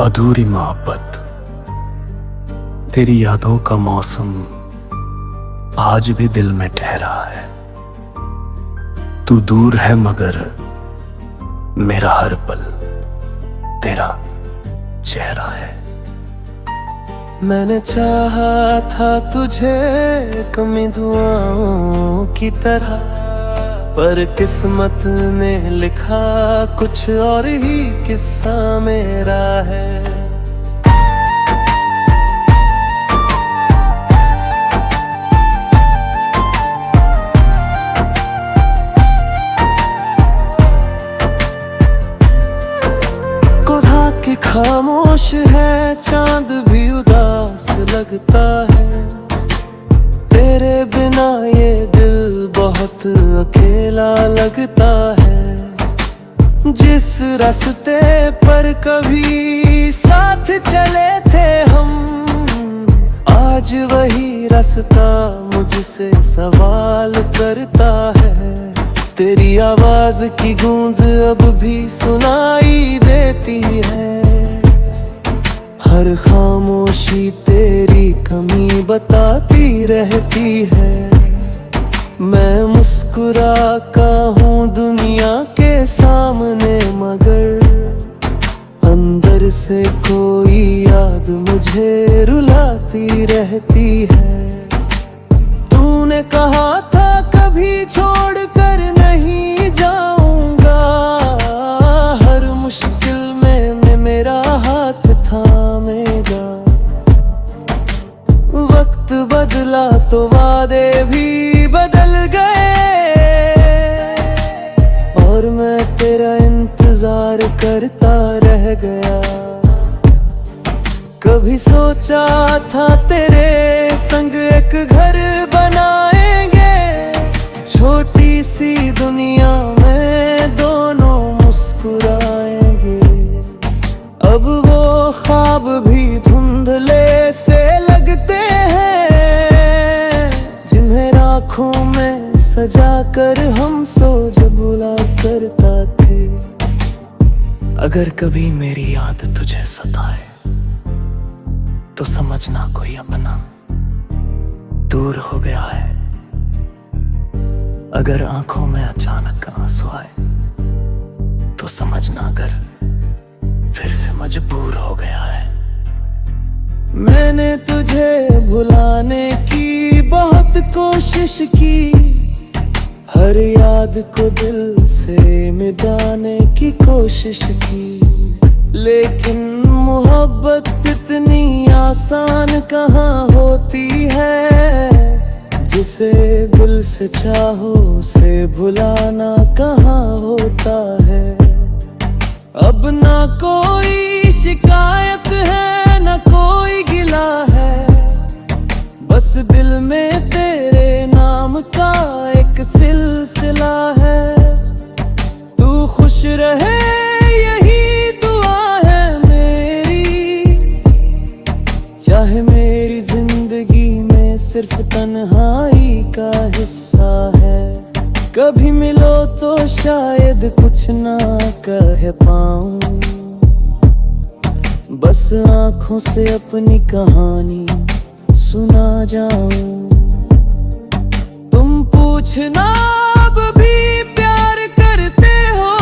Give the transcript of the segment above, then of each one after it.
अधूरी मोहब्बत, तेरी यादों का मौसम आज भी दिल में ठहरा है। तू दूर है मगर मेरा हर पल तेरा चेहरा है। मैंने चाहा था तुझे कमी दुआओं की तरह, पर किस्मत ने लिखा कुछ और ही किस्सा मेरा है। खुदा की खामोश है, चांद भी उदास लगता है। तेरे बिना ये दिल बहुत अकेला लगता है। जिस रास्ते पर कभी साथ चले थे हम, आज वही रास्ता मुझसे सवाल करता है। तेरी आवाज की गूंज अब भी सुनाई देती है। हर खामोशी तेरी कमी बताती रहती है। मैं मुस्कुरा का हूँ दुनिया के सामने, मगर अंदर से कोई याद मुझे रुलाती रहती है। तूने कहा था कभी छोड़ कर नहीं जाऊंगा, हर मुश्किल में मेरा हाथ थामेगा। वक्त बदला तो वादे भी बदल गए, और मैं तेरा इंतजार करता रह गया। कभी सोचा था तेरे संग एक घर बनाएंगे, छोटी सी दुनिया में दोनों मुस्कुराएंगे। अब वो ख्वाब भी धुंधले से लगते हैं, जिन्हें आँखों में सजा कर हम सो जब बुला करता थे। अगर कभी मेरी याद तुझे सताए तो समझना कोई अपना दूर हो गया है। अगर आंखों में अचानक आंसू आए तो समझना अगर फिर से मजबूर हो गया है। मैंने तुझे भुलाने की बहुत कोशिश की, हर याद को दिल से मिटाने की कोशिश की, लेकिन मोहब्बत इतनी आसान कहाँ होती है। जिसे दिल से चाहो उसे भुलाना कहाँ होता है। अब ना कोई शिकायत है ना कोई गिला है, बस दिल में तेरे नाम का एक सिलसिला है। तू खुश रहे यही दुआ है मेरी, चाहे मेरी जिंदगी में सिर्फ तन्हाई का हिस्सा है। कभी मिलो तो शायद कुछ ना कह पाऊं, बस आंखों से अपनी कहानी सुना जाऊं। तुम पूछना अब भी प्यार करते हो,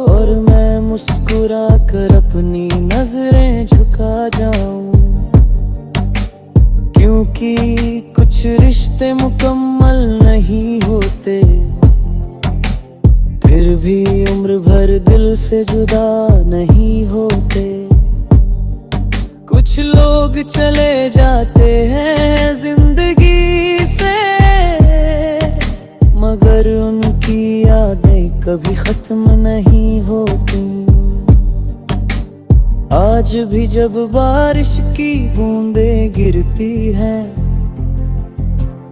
और मैं मुस्कुरा कर अपनी नजरें झुका जाऊं। क्योंकि कुछ रिश्ते मुकम्मल नहीं होते, फिर भी उम्र भर दिल से जुदा नहीं होते। कुछ लोग चले जाते हैं जिंदगी से, मगर उनकी यादें कभी खत्म नहीं होती। आज भी जब बारिश की बूंदें गिरती हैं,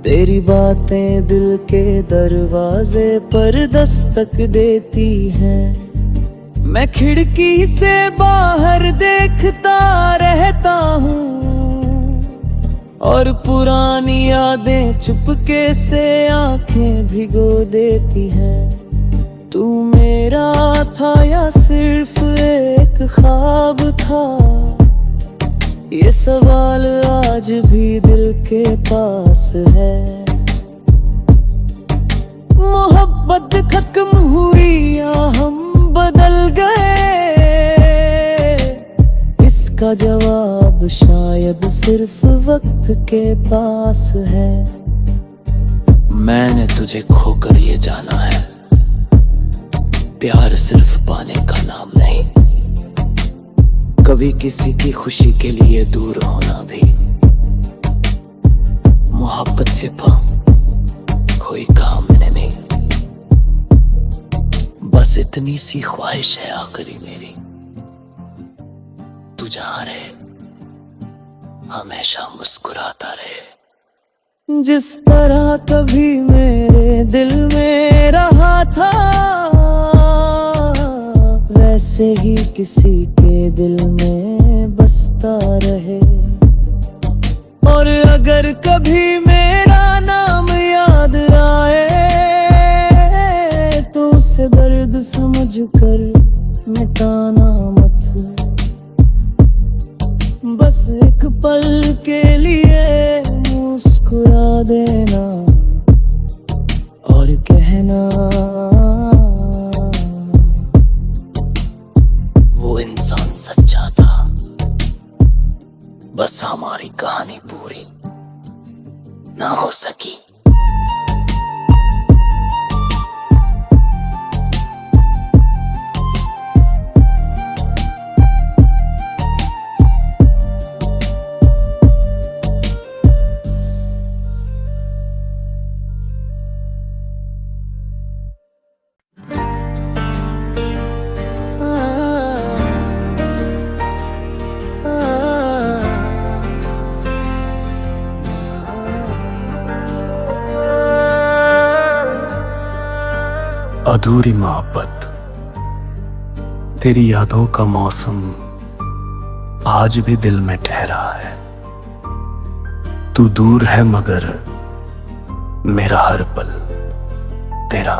तेरी बातें दिल के दरवाजे पर दस्तक देती हैं। मैं खिड़की से बाहर देखता रहता हूँ, और पुरानी यादें चुपके से आंखें भिगो देती हैं। तू मेरा था या सिर्फ एक ख्वाब था, ये सवाल आज भी दिल के पास है। मोहब्बत खत्म हुई या हम बदल गए, इसका जवाब शायद सिर्फ वक्त के पास है। मैंने तुझे खोकर ये जाना है, प्यार सिर्फ पाने का नाम नहीं, कभी किसी की खुशी के लिए दूर होना भी। मोहब्बत से कोई काम नहीं, बस इतनी सी ख्वाहिश है आखिरी मेरी, तू जहां रहे हमेशा मुस्कुराता रहे। जिस तरह कभी मेरे दिल में रहा था, वैसे ही किसी के दिल में बसता रहे। और अगर कभी मेरा नाम याद आए, तो उसे दर्द समझकर मिटाना मत, बस एक पल के लिए मुस्कुरा देना और कहना वो इंसान सच्चा था, बस हमारी कहानी पूरी ना हो सकी। अधूरी मोहब्बत, तेरी यादों का मौसम आज भी दिल में ठहरा है। तू दूर है मगर मेरा हर पल तेरा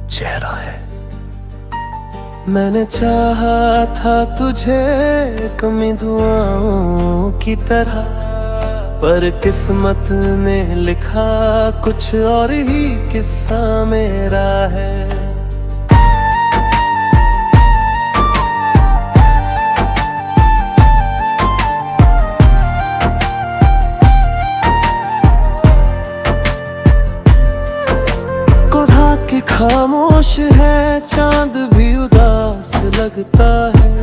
चेहरा है। मैंने चाहा था तुझे कमी दुआओं की तरह, पर किस्मत ने लिखा कुछ और ही किस्सा मेरा है। खुदा की खामोश है, चांद भी उदास लगता है।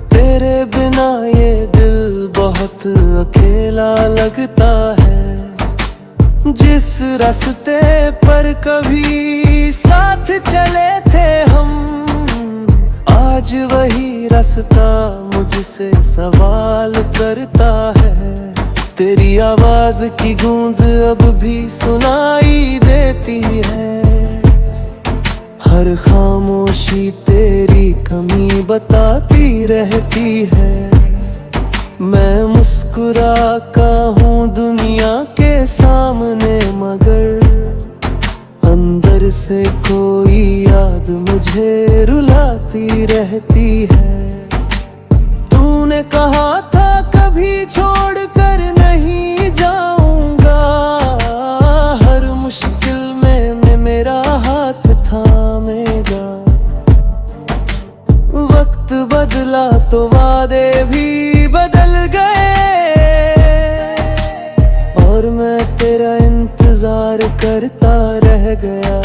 तेरे बिना ये दिल बहुत अकेला लगता है। जिस रास्ते पर कभी साथ चले थे हम, आज वही रास्ता मुझसे सवाल करता है। तेरी आवाज की गूंज अब भी सुनाई देती है, हर खामोशी तेरी कमी बताती रहती है। मैं मुस्कुरा का हूँ दुनिया के सामने, मगर अंदर से कोई याद मुझे रुलाती रहती है। तूने कहा था कभी छोड़ कर नहीं जाऊंगा, हर मुश्किल में मेरा हाथ थामेगा। वक्त बदला तो वादे भी बदल गए, और मैं तेरा इंतजार करता रह गया।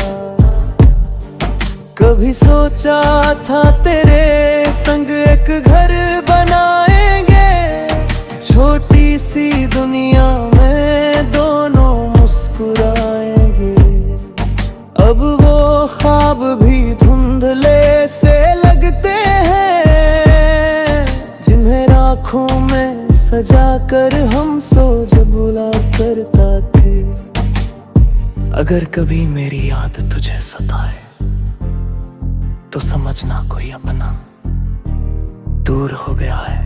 कभी सोचा था तेरे संग एक घर बनाएंगे, छोटी सी दुनिया में दोनों मुस्कुराएंगे। अब वो ख्वाब भी धुंधले से लगते हैं, जिन्हें आँखों में सजा कर हम सो जब बुला करता थे। अगर कभी मेरी याद तुझे सताए, तो समझना कोई अपना दूर हो गया है।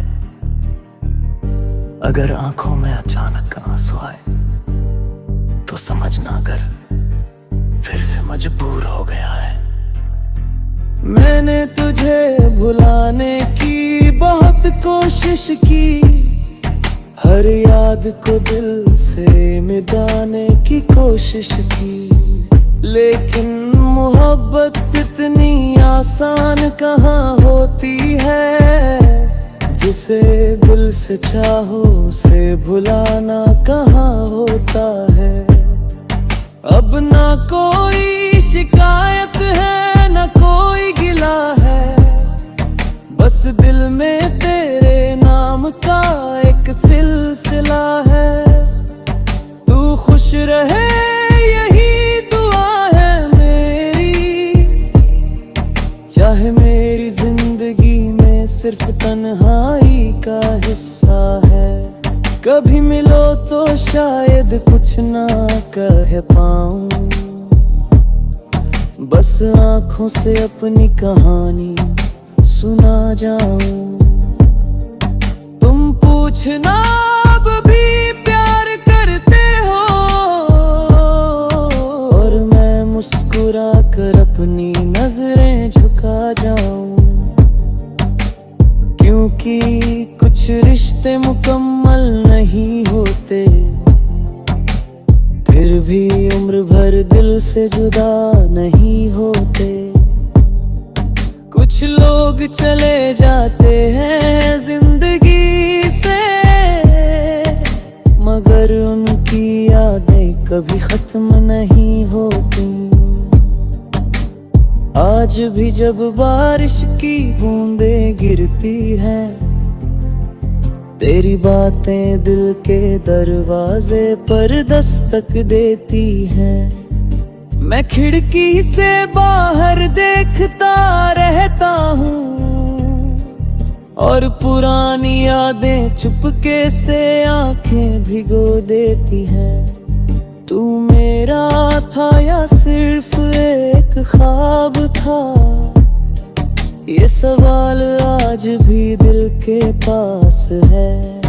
अगर आंखों में अचानक आंसू आए, तो समझना अगर फिर से मजबूर हो गया है। मैंने तुझे भुलाने की बहुत कोशिश की, हर याद को दिल से मिटाने की कोशिश की, लेकिन मोहब्बत इतनी आसान कहाँ होती है। जिसे दिल से चाहो उसे भुलाना कहाँ होता है। अब ना कोई शिकायत है ना कोई गिला है, बस दिल में तेरे नाम का एक सिलसिला है। तू खुश रहे यही दुआ है मेरी, चाहे मेरी जिंदगी में सिर्फ तन्हाई का हिस्सा है। कभी मिलो तो शायद कुछ ना कह पाऊं, बस आंखों से अपनी कहानी सुना जाऊं। तुम पूछना अब भी प्यार करते हो, और मैं मुस्कुरा कर अपनी नजरें झुका जाऊं। क्योंकि कुछ रिश्ते मुकम्मल नहीं होते, फिर भी उम्र भर दिल से जुदा नहीं होते। कुछ लोग चले जाते हैं जिंदगी से, मगर उनकी यादें कभी खत्म नहीं होती। आज भी जब बारिश की बूंदें गिरती हैं, तेरी बातें दिल के दरवाजे पर दस्तक देती हैं। मैं खिड़की से बाहर देखता रहता हूँ, और पुरानी यादें चुपके से आंखें भिगो देती हैं। तू मेरा था या सिर्फ एक ख्वाब था, ये सवाल आज भी दिल के पास है।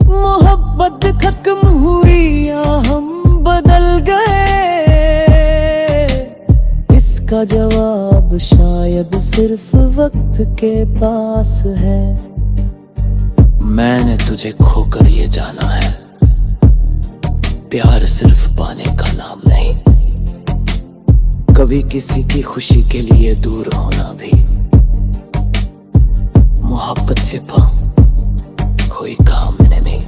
मोहब्बत खत्म हुई या हम बदल गए, इसका जवाब शायद सिर्फ वक्त के पास है। मैंने तुझे खोकर ये जाना है, प्यार सिर्फ पाने का नाम नहीं। कभी किसी की खुशी के लिए दूर होना भी मोहब्बत से कोई काम नहीं।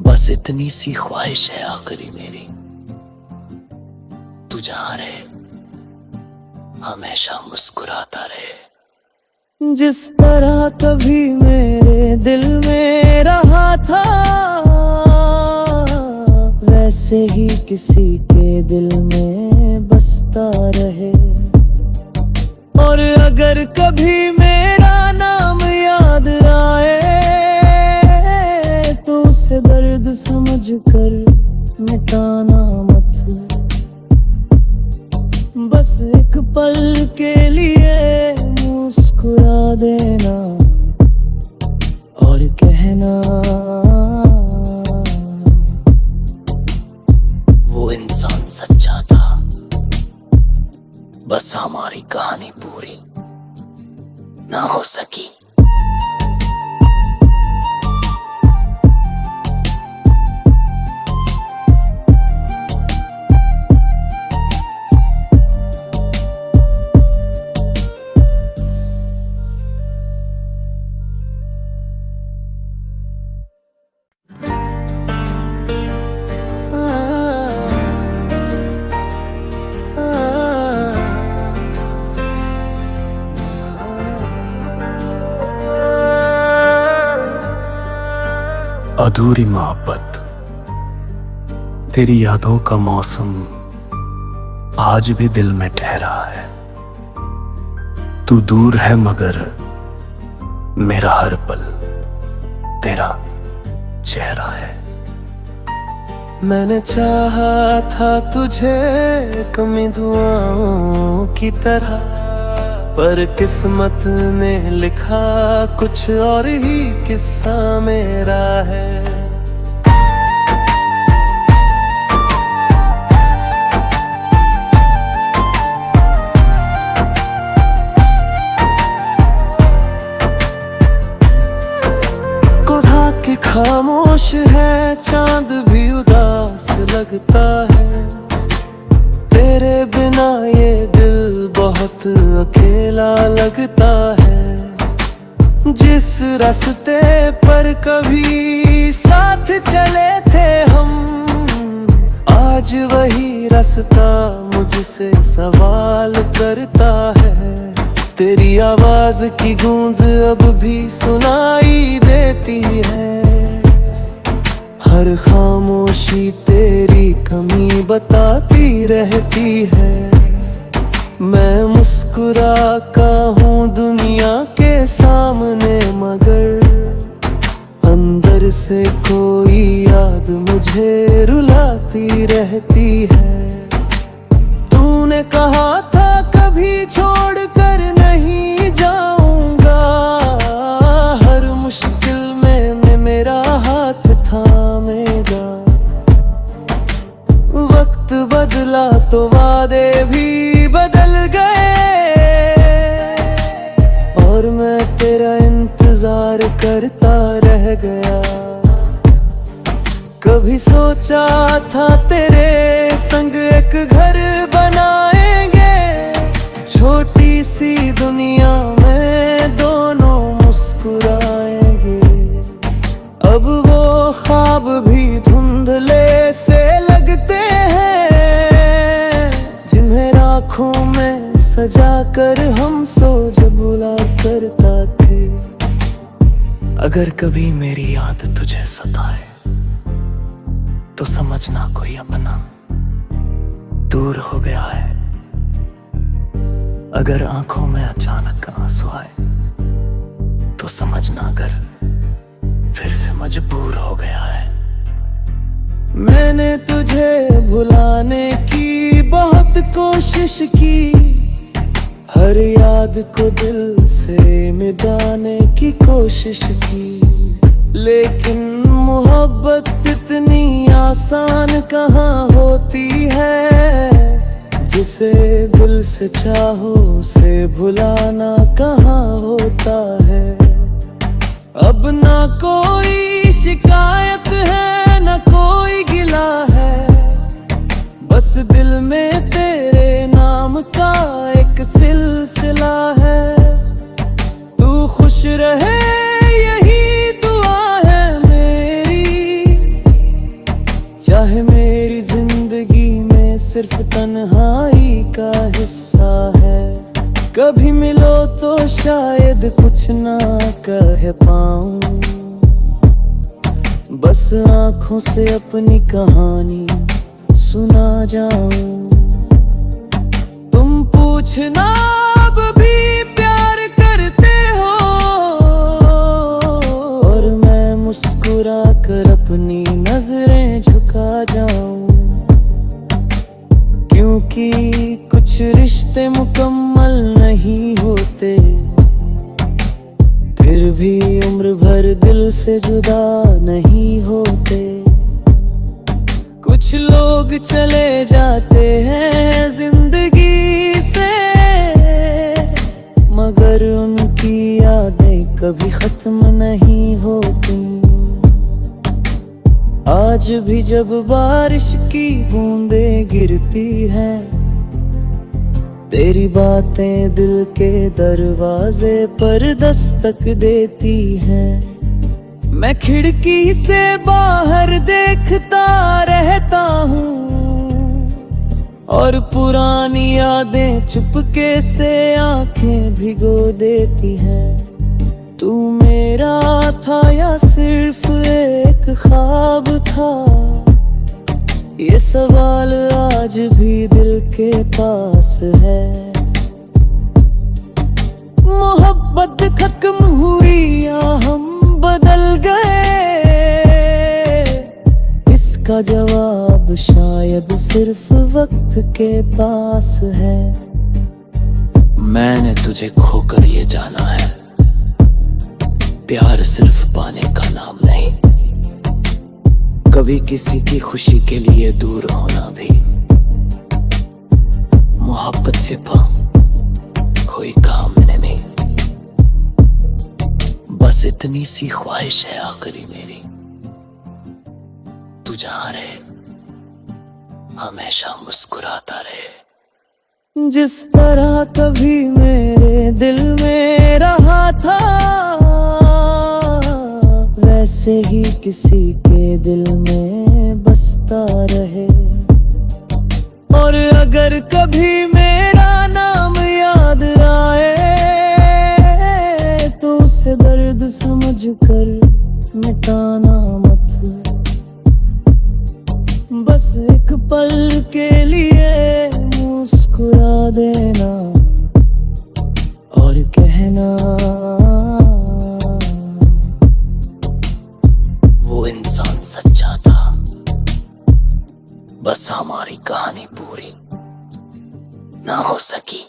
बस इतनी सी ख्वाहिश है आखिरी मेरी, तू जहां रहे हमेशा मुस्कुराता रहे। जिस तरह कभी मेरे दिल में रहा था, वैसे ही किसी के दिल में बसता रहे। और अगर कभी मेरा नाम याद आए, तो उसे दर्द समझ कर मिटाना मत। बस एक पल के लिए मुस्कुरा देना और कहना, वो इंसान सच्चा था, बस हमारी कहानी पूरी ना हो सकी। अधूरी मोहब्बत, तेरी यादों का मौसम आज भी दिल में ठहरा है। तू दूर है मगर मेरा हर पल तेरा चेहरा है। मैंने चाहा था तुझे कमी दुआओं की तरह, पर किस्मत ने लिखा कुछ और ही किस्सा मेरा है। लगता है। तेरे बिना ये दिल बहुत अकेला लगता है। जिस रास्ते पर कभी साथ चले थे हम, आज वही रास्ता मुझसे सवाल करता है। तेरी आवाज की गूंज अब भी सुनाई देती है। हर खामोशी तेरी कमी बताती रहती है। मैं मुस्कुरा का हूँ दुनिया के सामने, मगर अंदर से कोई याद मुझे रुलाती रहती है। तूने कहा था कभी छोड़ कर नहीं जाऊंगा, हर मुश्किल में मेरा हाथ थामेगा। वक्त बदला तो वादे भी बदल गए, और मैं तेरा इंतजार करता रह गया। कभी सोचा था तेरे संग एक घर बनाएंगे, छोटी सी दुनिया में दोनों मुस्कुराएंगे। अब वो ख्वाब भी धुंधले से लगते हैं, जिन्हें आँखों में सजा कर हम सो जब बुला करता थे। अगर कभी मेरी याद तुझे सताए तो समझना कोई अपना दूर हो गया है। अगर आंखों में अचानक आंसू आए तो समझना अगर फिर से मजबूर हो गया है। मैंने तुझे भुलाने की बहुत कोशिश की, हर याद को दिल से मिटाने की कोशिश की, लेकिन मोहब्बत इतनी आसान कहाँ होती है। जिसे दिल से चाहो उसे भुलाना कहाँ होता है। अब ना कोई शिकायत है ना कोई गिला है, बस दिल में तेरे नाम का एक सिलसिला है। तू खुश रहे यही दुआ है मेरी, चाहे मेरी जिंदगी में सिर्फ तन्हाई का हिस्सा है। कभी मिलो तो शायद कुछ ना कह पाऊं, बस आंखों से अपनी कहानी सुना जाऊं। तुम पूछना अब भी प्यार करते हो, और मैं मुस्कुरा कर अपनी नजरें झुका जाऊं। क्योंकि कुछ रिश्ते मुकम्मल नहीं होते, फिर भी उम्र भर दिल से जुदा नहीं होते। कुछ लोग चले जाते हैं जिंदगी से, मगर उनकी यादें कभी खत्म नहीं होती। आज भी जब बारिश की बूंदें गिरती हैं, तेरी बातें दिल के दरवाजे पर दस्तक देती हैं। मैं खिड़की से बाहर देखता रहता हूँ, और पुरानी यादें चुपके से आंखें भिगो देती हैं। तू मेरा था या सिर्फ एक ख्वाब था, ये सवाल आज भी दिल के पास है। मोहब्बत खत्म हुई या हम बदल गए, इसका जवाब शायद सिर्फ वक्त के पास है। मैंने तुझे खोकर ये जाना है, प्यार सिर्फ पाने का नाम नहीं। कभी किसी की खुशी के लिए दूर होना भी मोहब्बत से कोई काम नहीं। बस इतनी सी ख्वाहिश है आखिरी मेरी, तू जहाँ रहे हमेशा मुस्कुराता रहे। जिस तरह कभी मेरे दिल में रहा था, वैसे ही किसी के दिल में बसता रहे। और अगर कभी मेरा नाम याद आए, तो उसे दर्द समझ कर मिटाना मत। बस एक पल के लिए मुस्कुरा देना और कहना, वो इंसान सच्चा था, बस हमारी कहानी पूरी ना हो सकी।